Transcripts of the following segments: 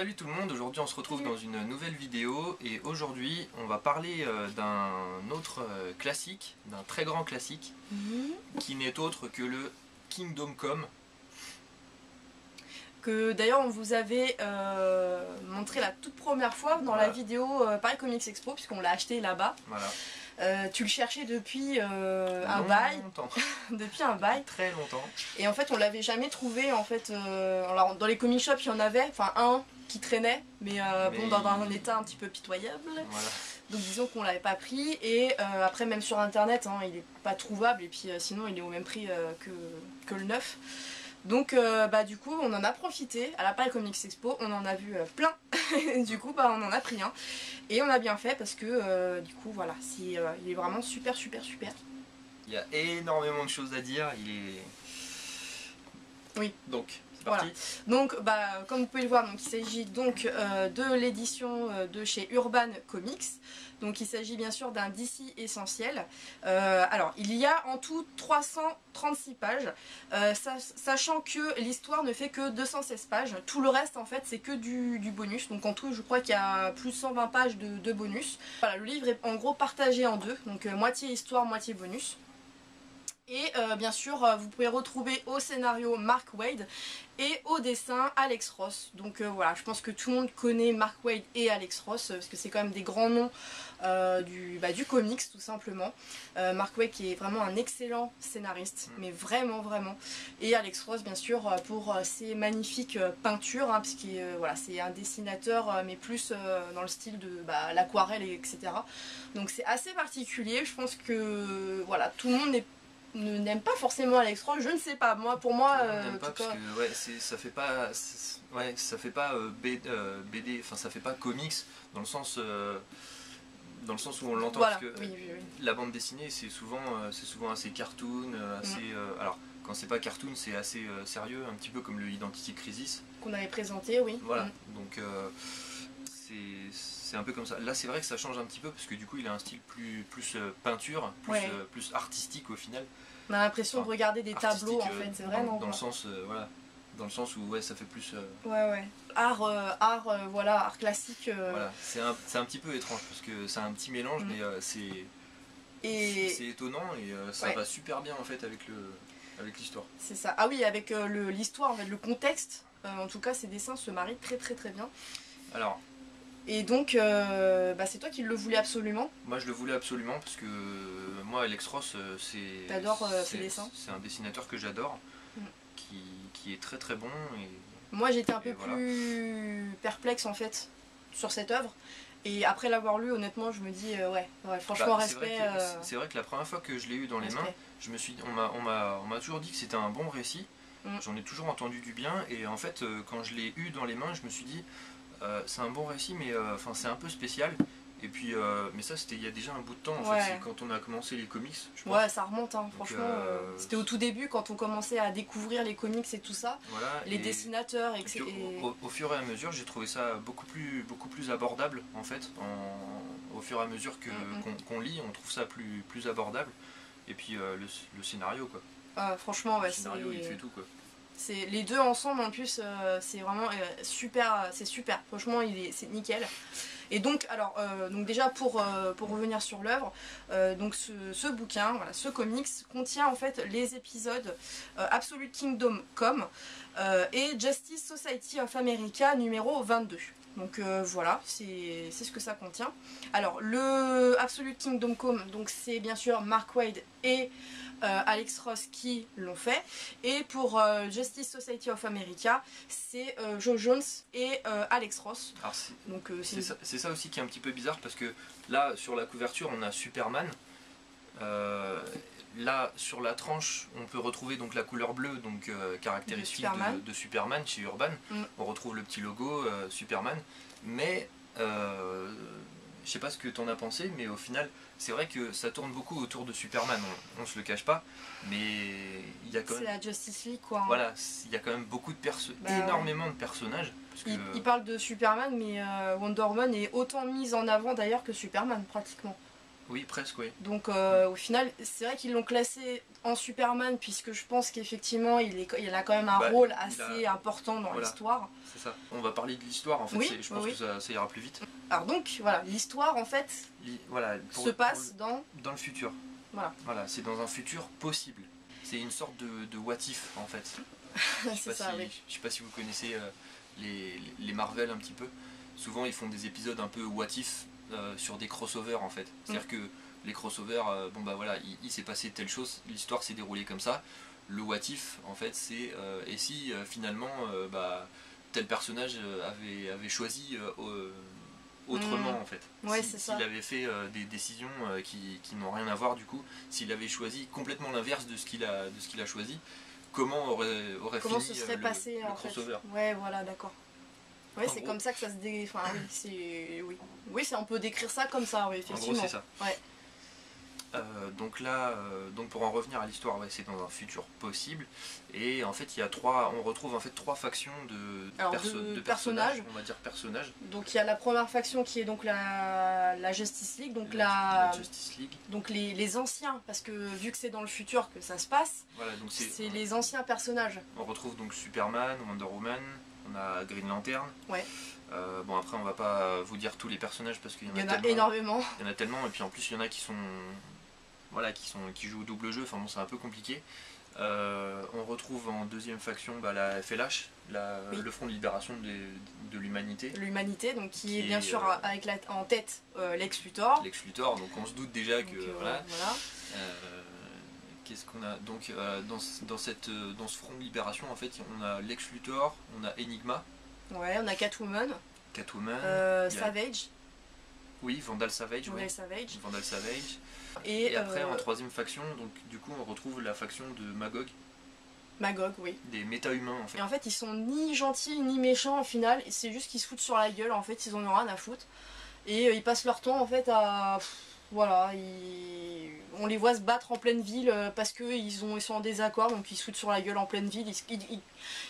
Salut tout le monde, aujourd'hui on se retrouve dans une nouvelle vidéo et aujourd'hui on va parler d'un autre classique, d'un très grand classique qui n'est autre que le Kingdom Come. Que d'ailleurs on vous avait montré la toute première fois dans la vidéo Paris Comics Expo puisqu'on l'a acheté là-bas. Voilà. Tu le cherchais depuis un bail, depuis un bail. Très longtemps. Et en fait on l'avait jamais trouvé en fait. Alors dans les comic shops il y en avait, enfin un qui traînait, mais bon dans un état un petit peu pitoyable. Voilà. Donc disons qu'on l'avait pas pris et après même sur internet hein, il est pas trouvable et puis sinon il est au même prix que le neuf. Donc du coup on en a profité à la Paris Comics Expo, on en a vu plein, du coup on en a pris un et on a bien fait parce que du coup voilà, il est vraiment super. Il y a énormément de choses à dire, il est... Oui. Donc c'est parti. Voilà. Donc comme vous pouvez le voir, donc, il s'agit donc de l'édition de chez Urban Comics. Donc il s'agit bien sûr d'un DC essentiel. Alors il y a en tout 336 pages, sachant que l'histoire ne fait que 216 pages. Tout le reste en fait c'est que du bonus. Donc en tout je crois qu'il y a plus de 120 pages de bonus. Voilà, le livre est en gros partagé en deux, donc moitié histoire, moitié bonus. Et bien sûr, vous pouvez retrouver au scénario Mark Waid et au dessin Alex Ross. Donc voilà, je pense que tout le monde connaît Mark Waid et Alex Ross parce que c'est quand même des grands noms du comics tout simplement. Mark Waid qui est vraiment un excellent scénariste, mais vraiment. Et Alex Ross bien sûr pour ses magnifiques peintures, hein, puisque voilà, c'est un dessinateur mais plus dans le style de l'aquarelle etc. Donc c'est assez particulier, je pense que voilà, tout le monde n'aime pas forcément Alex Ross, je ne sais pas, pour moi pas parce que ouais, ça fait pas BD, enfin ça fait pas comics dans le sens où on l'entend, voilà, parce que oui. La bande dessinée c'est souvent assez cartoon, assez alors quand c'est pas cartoon c'est assez sérieux, un petit peu comme le Identity Crisis qu'on avait présenté, oui. Voilà, donc c'est un peu comme ça. Là c'est vrai que ça change un petit peu parce que du coup il a un style plus peinture, plus artistique au final. On a l'impression de regarder des tableaux en fait, c'est vrai, non? Dans le sens, voilà, dans le sens où ouais, ça fait plus... art classique. Voilà, c'est un petit peu étrange parce que c'est un petit mélange, mais c'est étonnant et ça va super bien en fait avec l'histoire. C'est ça. Ah oui, avec l'histoire, en fait, le contexte. En tout cas, ces dessins se marient très bien. Alors. Et donc, c'est toi qui le voulais absolument. Moi, je le voulais absolument parce que moi, Alex Ross, c'est... T'adores ses dessins. C'est un dessinateur que j'adore, qui est très bon. Et, moi, j'étais un peu plus perplexe en fait sur cette œuvre. Et après l'avoir lu, honnêtement, je me dis, franchement, respect. C'est vrai que la première fois que je l'ai eu dans les mains, je me suis, on m'a toujours dit que c'était un bon récit. J'en ai toujours entendu du bien. Et en fait, quand je l'ai eu dans les mains, je me suis dit... c'est un bon récit, mais c'est un peu spécial. Et puis, mais ça c'était il y a déjà un bout de temps en fait, c'est quand on a commencé les comics, je pense. Ouais, ça remonte, hein, franchement. C'était au tout début quand on commençait à découvrir les comics et tout ça, voilà, les dessinateurs, etc. Au fur et à mesure, j'ai trouvé ça beaucoup plus abordable en fait. Au fur et à mesure qu'on lit, on trouve ça plus abordable. Et puis le scénario quoi. Franchement, ouais, le scénario il fait tout quoi. Les deux ensemble en plus, c'est vraiment super, c'est super, franchement c'est nickel. Et donc, alors, donc déjà pour revenir sur l'œuvre, donc ce bouquin, voilà, ce comics contient en fait les épisodes Absolute Kingdom Come et Justice Society of America numéro 22. Donc voilà, c'est ce que ça contient. Alors le Absolute Kingdom Come, donc c'est bien sûr Mark Waid et Alex Ross qui l'ont fait. Et pour Justice Society of America, c'est Joe Jones et Alex Ross. C'est ça aussi qui est un petit peu bizarre parce que là sur la couverture on a Superman. Là sur la tranche on peut retrouver donc la couleur bleue, donc caractéristique de Superman chez Urban. On retrouve le petit logo Superman, mais je sais pas ce que t'en as pensé, mais au final c'est vrai que ça tourne beaucoup autour de Superman, on se le cache pas, mais il y a quand même... C'est la Justice League quoi. Voilà, il y a quand même beaucoup de énormément de personnages. Parce que... il parle de Superman, mais Wonder Woman est autant mise en avant d'ailleurs que Superman pratiquement. Oui, presque, oui. Donc au final, c'est vrai qu'ils l'ont classé en Superman, puisque je pense qu'effectivement, il a quand même un rôle assez important dans l'histoire. C'est ça. On va parler de l'histoire, en fait, oui, je pense que ça ira plus vite. Alors donc, voilà, l'histoire, en fait, se passe dans le futur. Voilà, c'est dans un futur possible. C'est une sorte de what if, en fait. Je sais pas si vous connaissez les Marvel un petit peu. Souvent, ils font des épisodes un peu what if sur des crossovers, en fait. C'est-à-dire que les crossovers, bon bah voilà, il s'est passé telle chose, l'histoire s'est déroulée comme ça. Le what if, en fait, c'est et si finalement tel personnage avait choisi autrement, en fait. S'il avait fait des décisions qui n'ont rien à voir, du coup, s'il avait choisi complètement l'inverse de ce qu'il a choisi, comment aurait fini se serait passé le crossover. Ouais, voilà, d'accord. Ouais, c'est comme ça que ça se enfin, oui, on peut décrire ça comme ça, oui, effectivement. En gros, c'est ça. Ouais. Donc là, pour en revenir à l'histoire, c'est dans un futur possible. Et en fait, on retrouve en fait trois factions de personnages, on va dire personnages. Donc il y a la première faction qui est donc la Justice League, donc la Justice League. Donc les anciens, parce que vu que c'est dans le futur que ça se passe, voilà, donc c'est les anciens personnages. On retrouve donc Superman, Wonder Woman, on a Green Lantern. Ouais. Bon, après on va pas vous dire tous les personnages parce qu'il y en a tellement, énormément. Il y en a tellement, et puis en plus il y en a qui jouent au double jeu, enfin bon, c'est un peu compliqué. On retrouve en deuxième faction la FLH, le Front de Libération de l'Humanité. L'Humanité, donc qui est bien sûr avec en tête Lex Luthor. Lex Luthor, donc on se doute déjà que voilà. Qu'est-ce qu'on a donc dans ce Front de Libération, en fait, on a Lex Luthor, on a Enigma. Ouais, on a Catwoman. Savage. Oui, Vandal Savage. Vandal Savage. Et après, en troisième faction, donc du coup, on retrouve la faction de Magog. Magog, oui. Des méta-humains, en fait. Et en fait, ils sont ni gentils ni méchants, au final. C'est juste qu'ils se foutent sur la gueule, en fait, ils en ont rien à foutre. Et ils passent leur temps, en fait, à... Voilà, on les voit se battre en pleine ville parce qu'ils sont en désaccord, donc ils se foutent sur la gueule en pleine ville.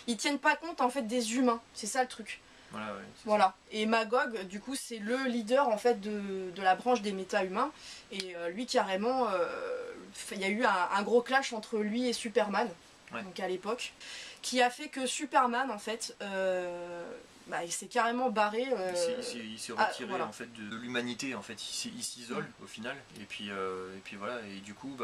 Ils tiennent pas compte, en fait, des humains. C'est ça, le truc. Voilà. Et Magog, du coup, c'est le leader en fait de la branche des méta-humains. Et lui, carrément, il y a eu un gros clash entre lui et Superman, donc à l'époque, qui a fait que Superman, en fait, il s'est carrément barré. Il s'est retiré en fait de l'humanité, en fait. Il s'isole au final. Et puis voilà. Et du coup,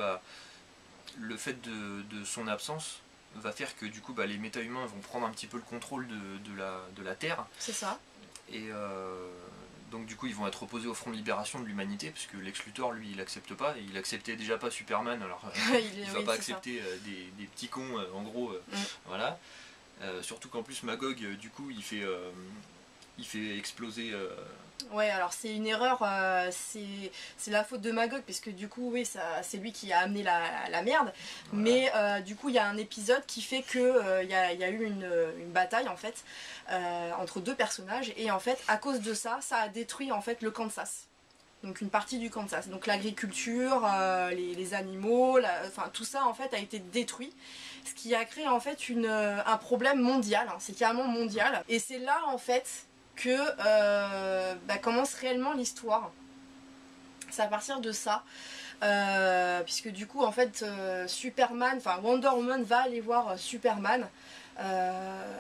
le fait de son absence va faire que du coup les méta-humains vont prendre un petit peu le contrôle de la Terre. C'est ça. Et donc du coup ils vont être opposés au Front de Libération de l'Humanité, puisque Lex Luthor lui il accepte pas, et il acceptait déjà pas Superman, alors il va pas accepter des petits cons en gros, voilà. Surtout qu'en plus Magog du coup il fait exploser... Ouais, alors c'est une erreur, c'est la faute de Magog, parce que du coup, oui, c'est lui qui a amené la merde. Voilà. Mais du coup, il y a un épisode qui fait que y a eu une bataille, en fait, entre deux personnages. Et en fait, à cause de ça, ça a détruit, en fait, le Kansas. Donc une partie du Kansas. Donc l'agriculture, les animaux, enfin tout ça, en fait, a été détruit. Ce qui a créé, en fait, un problème mondial. Hein, c'est carrément mondial. Et c'est là, en fait... que commence réellement l'histoire. C'est à partir de ça, puisque du coup en fait Superman, enfin Wonder Woman va aller voir Superman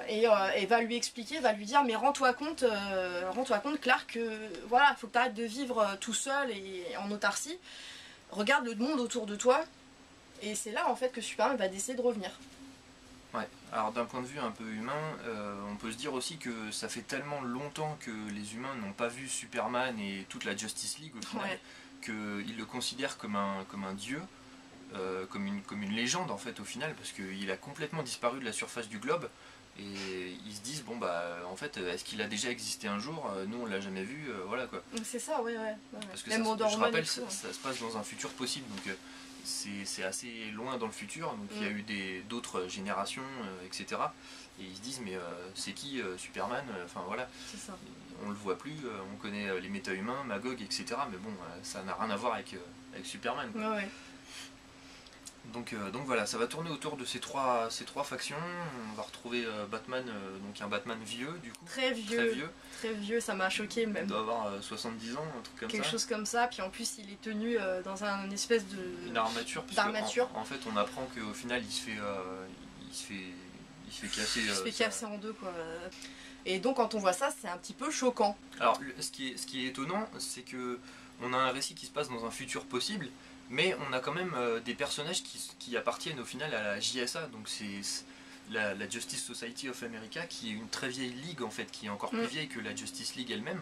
et va lui expliquer, va lui dire mais rends-toi compte Clark, que voilà, faut que tu arrêtes de vivre tout seul et en autarcie, regarde le monde autour de toi. Et c'est là en fait que Superman va décider de revenir. Ouais, alors d'un point de vue un peu humain, on peut se dire aussi que ça fait tellement longtemps que les humains n'ont pas vu Superman et toute la Justice League au final, qu'ils le considèrent comme un dieu, comme une légende en fait au final, parce qu'il a complètement disparu de la surface du globe, et ils se disent bon en fait est-ce qu'il a déjà existé un jour, nous on l'a jamais vu, voilà quoi. C'est ça, ouais. Parce que je rappelle, ça se passe dans un futur possible, donc c'est assez loin dans le futur, donc il y a eu d'autres générations, etc. Et ils se disent mais c'est qui Superman, enfin voilà. C'est ça. On le voit plus, on connaît les méta-humains, Magog, etc. Mais bon, ça n'a rien à voir avec Superman, quoi. Ouais. Donc voilà, ça va tourner autour de ces trois factions. On va retrouver Batman, donc un Batman vieux du coup. Très vieux, ça m'a choqué même. Il doit avoir 70 ans, un truc comme ça. Quelque chose comme ça, puis en plus il est tenu dans une espèce de... Une armature, en fait on apprend qu'au final il se fait casser. Il se fait casser en deux quoi. Et donc quand on voit ça, c'est un petit peu choquant. Alors ce qui est étonnant, c'est que on a un récit qui se passe dans un futur possible, mais on a quand même des personnages qui appartiennent au final à la JSA, donc c'est la Justice Society of America, qui est une très vieille ligue en fait, qui est encore plus vieille que la Justice League elle-même.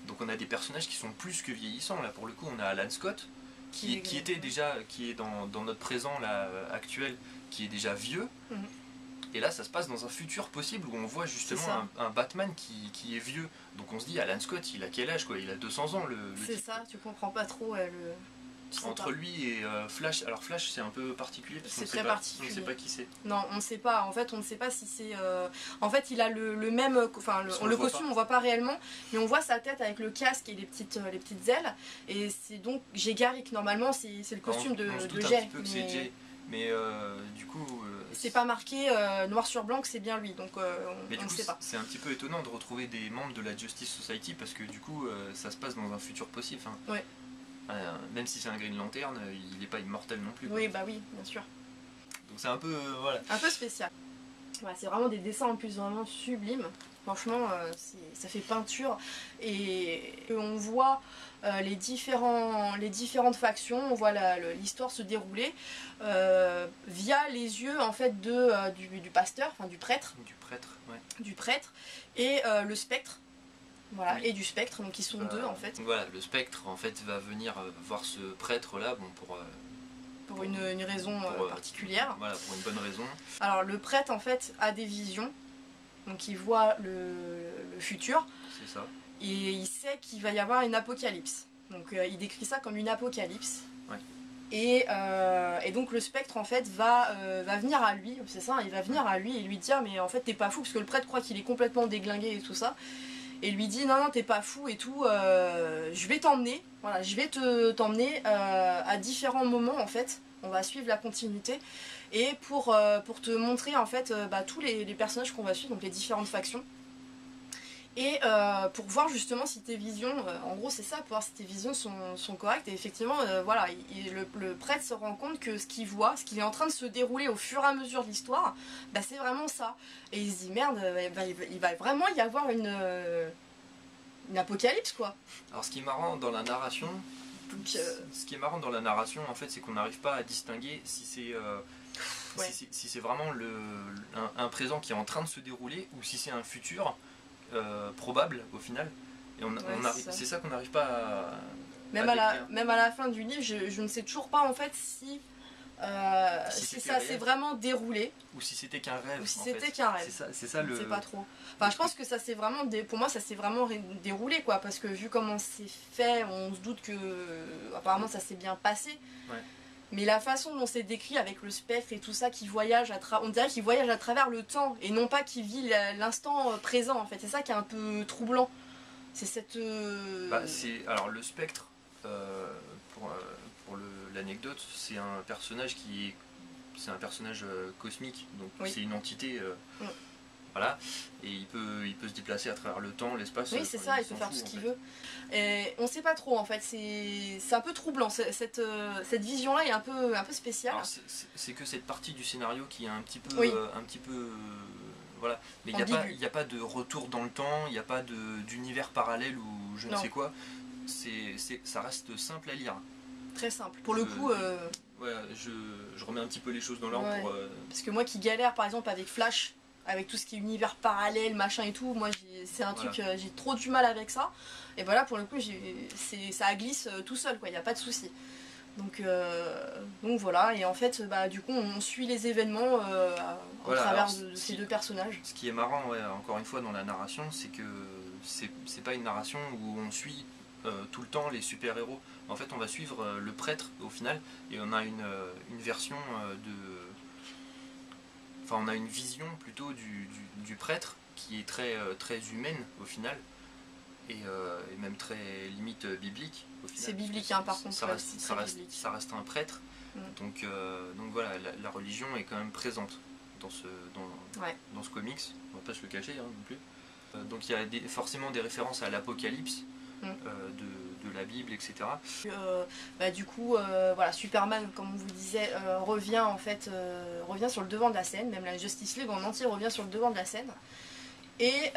Donc on a des personnages qui sont plus que vieillissants. Là pour le coup on a Alan Scott, qui est dans notre présent là, actuel, qui est déjà vieux. Et là, ça se passe dans un futur possible où on voit justement un Batman qui est vieux. Donc on se dit, Alan Scott, il a quel âge quoi? Il a 200 ans le C'est ça, tu comprends pas trop entre lui et Flash. Alors Flash, c'est un peu particulier parce qu'on particulier. On ne sait pas qui c'est. Non, on ne sait pas. En fait, on ne sait pas si c'est... En fait, il a le même... Enfin, le costume, on voit pas réellement, mais on voit sa tête avec le casque et les petites ailes. Et c'est donc Jay Garrick. Normalement, c'est le costume de Jay. Mais du coup... c'est pas marqué noir sur blanc que c'est bien lui, donc on ne sait pas. C'est un petit peu étonnant de retrouver des membres de la Justice Society parce que du coup ça se passe dans un futur possible. Ouais. Même si c'est un Green Lantern, il n'est pas immortel non plus. Oui, bah oui, bien sûr. Donc c'est un peu... voilà. Un peu spécial. Ouais, c'est vraiment des dessins en plus vraiment sublimes. Franchement, ça fait peinture. Et on voit les différentes factions, on voit l'histoire se dérouler via les yeux en fait du pasteur, enfin du prêtre. Du prêtre, ouais. Du prêtre et le spectre. Voilà, oui. Et du spectre, donc ils sont deux en fait. Voilà, le spectre en fait va venir voir ce prêtre là, bon, pour une raison particulière. Voilà, pour une bonne raison. Alors le prêtre en fait a des visions, donc il voit le futur. C'est ça. Et il sait qu'il va y avoir une apocalypse. Donc il décrit ça comme une apocalypse. Ouais. Et donc le spectre en fait va venir à lui, c'est ça, il va venir à lui et lui dire mais en fait t'es pas fou, parce que le prêtre croit qu'il est complètement déglingué et tout ça. Et lui dit non t'es pas fou et tout, je vais t'emmener, voilà, je vais t'emmener à différents moments en fait, on va suivre la continuité et pour te montrer en fait tous les personnages qu'on va suivre, donc les différentes factions. Et pour voir justement si tes visions, en gros c'est ça, pour voir si tes visions sont correctes. Et effectivement, voilà, le prêtre se rend compte que ce qu'il voit, ce qui est en train de se dérouler au fur et à mesure de l'histoire, bah, c'est vraiment ça. Et il se dit merde, il va vraiment y avoir une apocalypse quoi. Alors ce qui est marrant dans la narration, en fait, c'est qu'on n'arrive pas à distinguer si c'est si c'est vraiment un présent qui est en train de se dérouler ou si c'est un futur. Probable au final, et c'est ça qu'on n'arrive pas à même à la fin du livre, je ne sais toujours pas en fait si ça s'est vraiment déroulé ou si c'était qu'un rêve. Ou si c'était qu'un rêve. C'est ça je sais pas trop. Enfin, je pense que ça s'est vraiment pour moi ça s'est vraiment déroulé quoi, parce que vu comment c'est fait, on se doute que apparemment ça s'est bien passé. Ouais. Mais la façon dont c'est décrit avec le spectre et tout ça qui voyage on dirait qu'il voyage à travers le temps et non pas qu'il vit l'instant présent en fait. C'est ça qui est un peu troublant. C'est cette... alors le spectre, pour l'anecdote, c'est un personnage cosmique, donc oui. C'est une entité... Voilà, et il peut se déplacer à travers le temps, l'espace. Oui, c'est ça, il peut faire tout ce qu'il veut. Et on sait pas trop en fait, c'est un peu troublant. Cette vision-là est un peu spéciale. C'est que cette partie du scénario qui est un petit peu. Oui. Voilà. Mais il n'y a pas de retour dans le temps, il n'y a pas d'univers parallèle ou je ne sais quoi. Ça reste simple à lire. Très simple. Pour le coup. Ouais, je remets un petit peu les choses dans l'ordre pour. Parce que moi qui galère par exemple avec Flash, avec tout ce qui est univers parallèle, machin et tout, moi c'est un truc, j'ai trop du mal avec ça. Et voilà, pour le coup, ça glisse tout seul, quoi, il n'y a pas de souci. Donc voilà, et en fait, du coup, on suit les événements au travers de ces deux personnages. Ce qui est marrant, encore une fois, dans la narration, c'est que c'est pas une narration où on suit tout le temps les super-héros. En fait, on va suivre le prêtre au final, et on a une version Enfin, on a une vision plutôt du prêtre qui est très humaine au final et même très limite biblique au final. C'est biblique par contre. Ça reste un prêtre Donc voilà, la religion est quand même présente dans ce comics, on va pas se le cacher non plus. Donc il y a forcément des références à l'Apocalypse de la Bible, etc. Du coup, voilà, Superman, comme on vous disait, revient sur le devant de la scène, même la Justice League en entier revient sur le devant de la scène. Et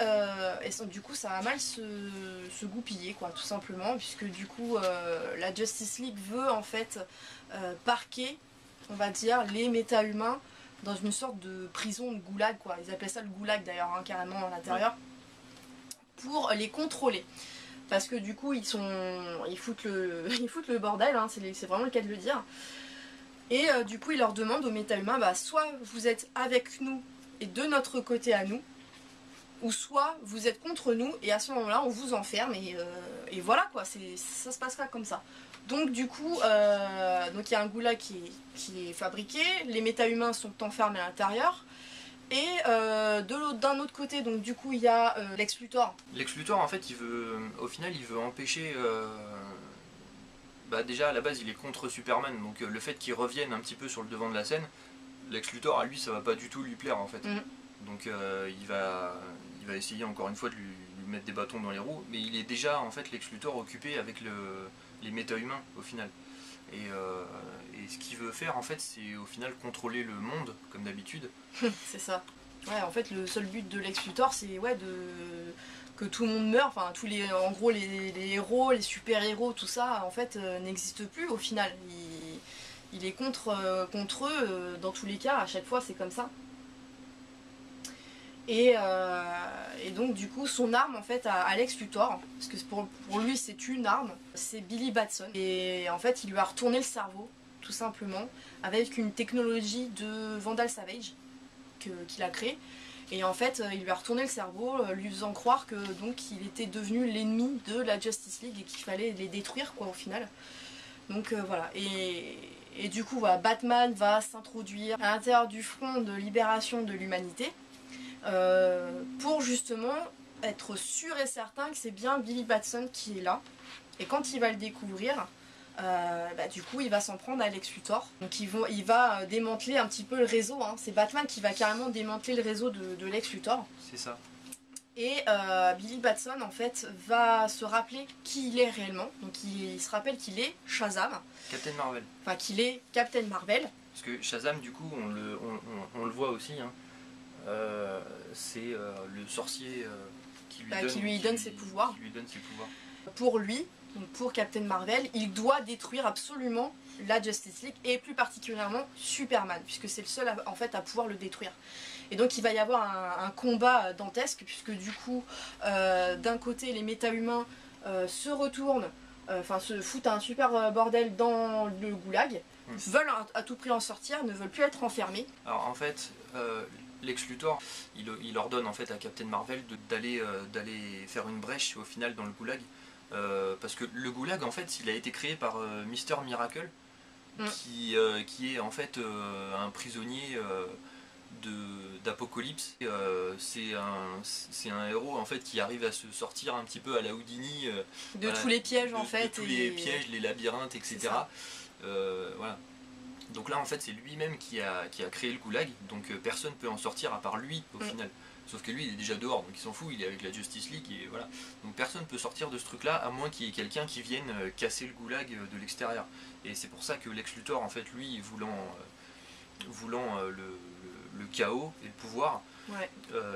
du coup ça va mal se goupiller, quoi, tout simplement, puisque du coup la Justice League veut en fait parquer, on va dire, les méta-humains dans une sorte de prison de goulag, quoi. Ils appellent ça le goulag d'ailleurs, hein, carrément à l'intérieur, pour les contrôler. Parce que du coup ils foutent le bordel, hein, c'est vraiment le cas de le dire. Et du coup ils leur demandent aux méta-humains, soit vous êtes avec nous et de notre côté à nous, ou soit vous êtes contre nous et à ce moment-là on vous enferme et voilà, quoi, ça se passera comme ça. Donc du coup, donc il y a un goulag qui est fabriqué, les méta-humains sont enfermés à l'intérieur, et d'un autre côté, donc du coup il y a Lex Luthor. Lex Luthor, en fait, au final il veut empêcher... déjà à la base il est contre Superman, donc le fait qu'il revienne un petit peu sur le devant de la scène, Lex Luthor à lui ça va pas du tout lui plaire en fait. Donc il va essayer encore une fois de lui mettre des bâtons dans les roues, mais il est déjà en fait Lex Luthor occupé avec les méta-humains au final. Et ce qu'il veut faire en fait c'est au final contrôler le monde comme d'habitude. C'est ça. Ouais, en fait le seul but de Lex Luthor c'est que tout le monde meure, enfin en gros les héros, les super-héros, tout ça en fait n'existe plus au final. Il est contre eux dans tous les cas, à chaque fois c'est comme ça. Et donc du coup son arme en fait à Lex Luthor, parce que pour lui c'est une arme, c'est Billy Batson. Et en fait il lui a retourné le cerveau, tout simplement, avec une technologie de Vandal Savage qu'il a créée. Et en fait il lui a retourné le cerveau, lui faisant croire que donc il était devenu l'ennemi de la Justice League et qu'il fallait les détruire, quoi, au final. Donc voilà, et du coup voilà, Batman va s'introduire à l'intérieur du front de libération de l'humanité. Pour justement être sûr et certain que c'est bien Billy Batson qui est là. Et quand il va le découvrir, du coup il va s'en prendre à Lex Luthor. Donc il va démanteler un petit peu le réseau, hein. C'est Batman qui va carrément démanteler le réseau de Lex Luthor. C'est ça. Et Billy Batson en fait va se rappeler qui il est réellement. Donc il se rappelle qu'il est Shazam. Captain Marvel. Enfin qu'il est Captain Marvel. Parce que Shazam du coup on le voit aussi, hein. C'est le sorcier qui lui donne ses pouvoirs. Pour lui, donc pour Captain Marvel, il doit détruire absolument la Justice League et plus particulièrement Superman, puisque c'est le seul en fait à pouvoir le détruire. Et donc il va y avoir un combat dantesque, puisque du coup d'un côté les méta-humains se retournent, se foutent un super bordel dans le goulag, veulent à tout prix en sortir, ne veulent plus être enfermés. Alors en fait Lex Luthor, il ordonne en fait à Captain Marvel d'aller faire une brèche au final dans le goulag, parce que le goulag en fait il a été créé par Mister Miracle, qui est en fait un prisonnier d'Apocalypse. C'est un héros en fait qui arrive à se sortir un petit peu à la Houdini de tous les pièges en fait, tous les pièges, les labyrinthes, etc. Voilà. Donc là en fait c'est lui-même qui a créé le goulag, donc personne ne peut en sortir à part lui au final. Sauf que lui il est déjà dehors, donc il s'en fout, il est avec la Justice League et voilà. Donc personne ne peut sortir de ce truc là à moins qu'il y ait quelqu'un qui vienne casser le goulag de l'extérieur. Et c'est pour ça que Lex Luthor en fait lui voulant le chaos et le pouvoir,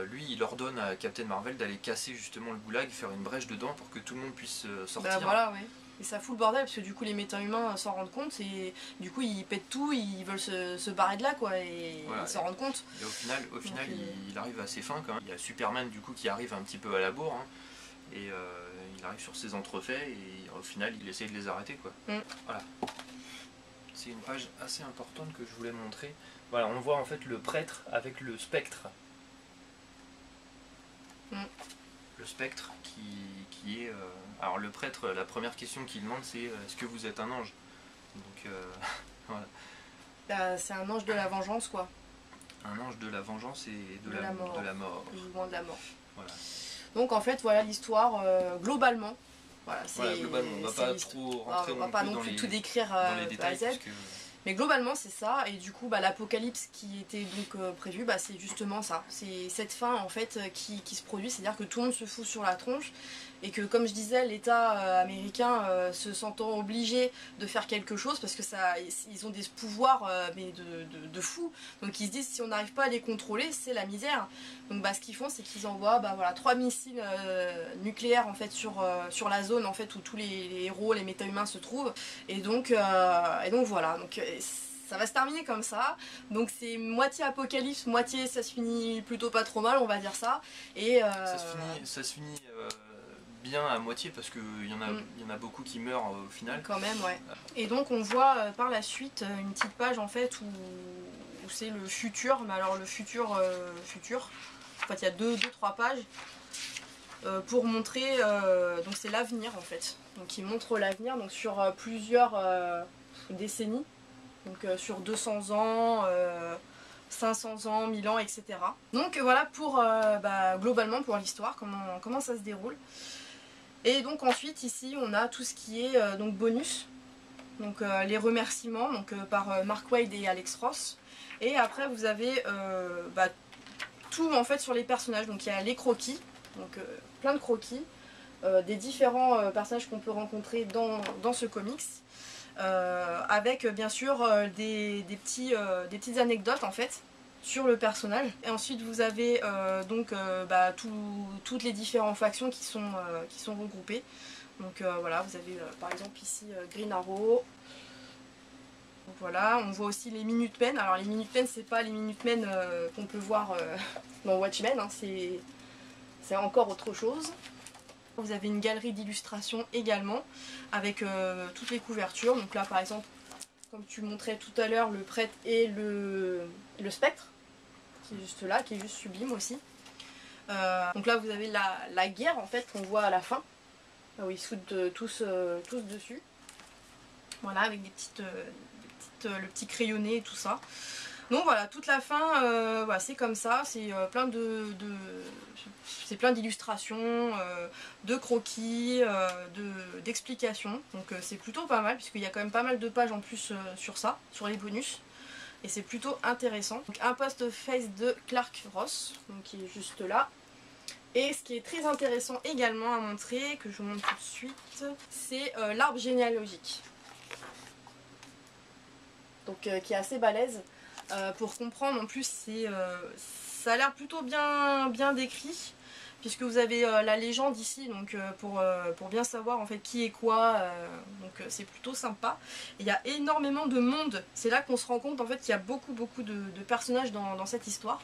lui il ordonne à Captain Marvel d'aller casser justement le goulag, faire une brèche dedans pour que tout le monde puisse sortir. Voilà, ouais. Et ça fout le bordel parce que du coup les méta-humains s'en rendent compte et du coup ils pètent tout, ils veulent se barrer de là, quoi, et voilà, ils s'en rendent compte. Et au final il arrive à ses fins quand même. Il y a Superman du coup qui arrive un petit peu à la bourre, hein, et il arrive sur ses entrefaits et au final il essaye de les arrêter, quoi. Voilà. C'est une page assez importante que je voulais montrer. Voilà, on voit en fait le prêtre avec le spectre. Le spectre qui est... alors le prêtre, la première question qu'il demande c'est est-ce que vous êtes un ange? Donc voilà. C'est un ange de la vengeance, quoi. Un ange de la vengeance et de la mort. Plus ou moins de la mort. Voilà. Donc en fait voilà l'histoire globalement. Voilà, globalement, on ne va pas trop rentrer on va pas non plus tout décrire dans les détails, à Z. Mais globalement c'est ça, et du coup l'apocalypse qui était donc prévu, c'est justement ça. C'est cette fin en fait qui se produit, c'est-à-dire que tout le monde se fout sur la tronche, et que comme je disais, l'État américain se sentant obligé de faire quelque chose, parce que ils ont des pouvoirs mais de fou, donc ils se disent si on n'arrive pas à les contrôler, c'est la misère. Donc ce qu'ils font, c'est qu'ils envoient 3 missiles nucléaires en fait sur la zone en fait où tous les héros, les méta-humains se trouvent, et donc voilà. Donc ça va se terminer comme ça, donc c'est moitié apocalypse, moitié ça se finit plutôt pas trop mal, on va dire ça. Et ça se finit bien à moitié, parce qu'il y en a beaucoup qui meurent au final. Quand même, ouais. Et donc on voit par la suite une petite page en fait où c'est le futur, mais alors le futur, en fait il y a 2-3 pages pour montrer, donc c'est l'avenir en fait. Donc il montre l'avenir donc sur plusieurs décennies. Donc sur 200 ans, 500 ans, 1000 ans, etc. Donc voilà pour globalement pour l'histoire, comment ça se déroule. Et donc ensuite ici on a tout ce qui est donc bonus, donc les remerciements donc, par Mark Waid et Alex Ross. Et après vous avez tout en fait sur les personnages, donc il y a les croquis, donc plein de croquis, des différents personnages qu'on peut rencontrer dans ce comics. Avec bien sûr des petites anecdotes en fait sur le personnage. Et ensuite vous avez toutes les différentes factions qui sont regroupées. Donc voilà, vous avez par exemple ici Green Arrow. Donc, voilà, on voit aussi les Minutemen. Alors les Minutemen, c'est pas les Minutemen qu'on peut voir dans Watchmen, hein, c'est encore autre chose. Vous avez une galerie d'illustrations également avec toutes les couvertures. Donc là par exemple, comme tu montrais tout à l'heure, le prêtre et le spectre qui est juste là, qui est juste sublime aussi. Donc là vous avez la guerre en fait qu'on voit à la fin, où ils sautent tous dessus. Voilà, avec le petit crayonné et tout ça. Donc voilà, toute la fin, c'est comme ça, c'est plein d'illustrations, de croquis, d'explications. Donc c'est plutôt pas mal, puisqu'il y a quand même pas mal de pages en plus sur ça, sur les bonus. Et c'est plutôt intéressant. Donc un post-face de Clark Ross, donc qui est juste là. Et ce qui est très intéressant également à montrer, que je vous montre tout de suite, c'est l'arbre généalogique. Donc qui est assez balèze. Pour comprendre, en plus ça a l'air plutôt bien décrit, puisque vous avez la légende ici, donc pour bien savoir en fait qui est quoi, donc c'est plutôt sympa. Il y a énormément de monde, c'est là qu'on se rend compte en fait qu'il y a beaucoup de personnages dans cette histoire.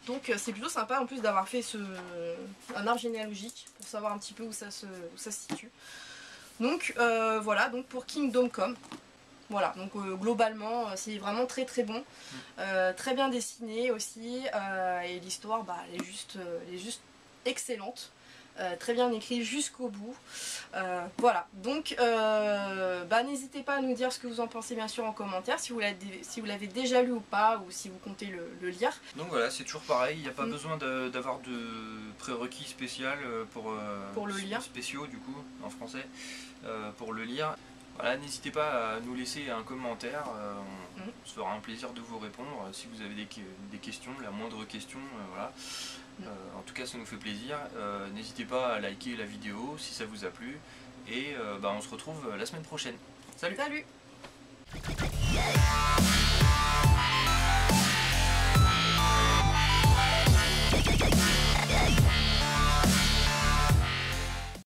Donc c'est plutôt sympa en plus d'avoir fait un arbre généalogique pour savoir un petit peu où ça se situe. Donc voilà, donc pour Kingdom Come. Voilà, donc globalement c'est vraiment très bon, très bien dessiné aussi, et l'histoire elle est juste excellente, très bien écrite jusqu'au bout. Voilà, donc n'hésitez pas à nous dire ce que vous en pensez bien sûr en commentaire, si vous l'avez déjà lu ou pas, ou si vous comptez le lire. Donc voilà, c'est toujours pareil, il n'y a pas besoin d'avoir de prérequis spécial pour le lire, spéciaux du coup en français, pour le lire. Voilà, n'hésitez pas à nous laisser un commentaire, on se fera un plaisir de vous répondre si vous avez des questions, la moindre question, voilà. En tout cas ça nous fait plaisir, n'hésitez pas à liker la vidéo si ça vous a plu, et on se retrouve la semaine prochaine. Salut! Salut!